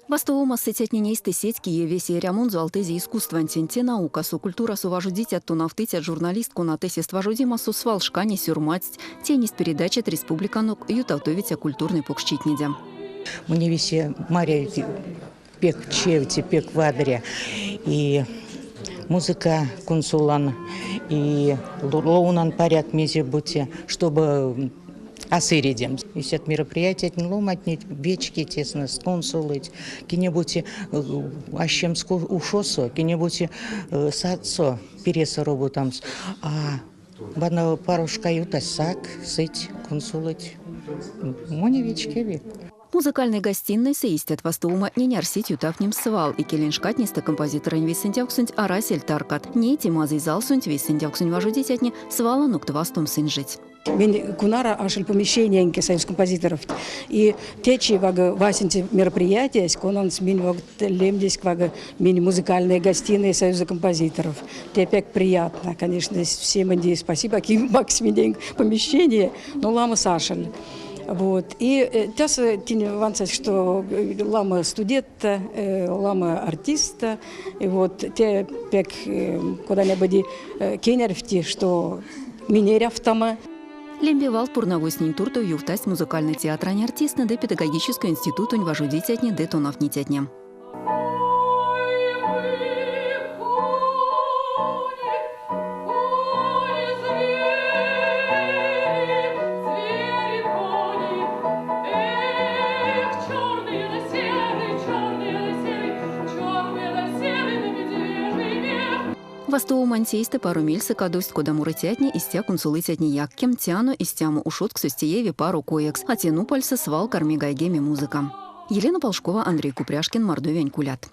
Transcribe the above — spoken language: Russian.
Вастовома сетятненейсты сеть Киевесе ремонт зуалтези искусства те наука су культура суважудить от тунавтыть от журналистку на тесист вожудима су свалшкани сюрмасть тенист передачи от республиканок ютавтовить культурный покщитнедя. Мне весе Мария пек чевти пек вадря и музыка консулан и лоунан поряд мезе бути, чтобы осыридем. Если от мероприятия не ломать, не вечки тесно сконсулыть, кенебудь ащемску ушосо, кенебудь садсо пересоробу там, а бана парушка ютасак сыть консулыть. Мони вечкеви. Музыкальной гостиной соистят Вастовома не нярсить ютавним свал и келеншкатниста композитора инвесентявксунь арасель таркат. Не тимазый зал сунь весентявксунь вожудить отне свала нуктвастум сынжить. Мен кунара ашель помещение союз композиторов и течи вага васенти мероприятия сконан смин вог лемдись вага мини музыкальные гостиные союза композиторов. Тепек приятно, конечно, всем инди спасибо, ким максимум помещение, но лама сашель. Вот. И тяс тень ванца, что лама студента, лама артиста, и вот те пек куда-нибудь кенерфти, что минеряфтама. Лембивал пурновоснин турту юфтасть музыкальный театральный артист на педагогический институт уньважудить отне детонавнить отне. Вастовом антеисты пару мильсы кадость кода мурытятни истя консулытятни яккем тяну истяму ушот к сустиеве пару коекс, а тяну пальцы свал карми гайгеми музыка. Елена Полшкова, Андрей Купряшкин, Мордовия Кулят.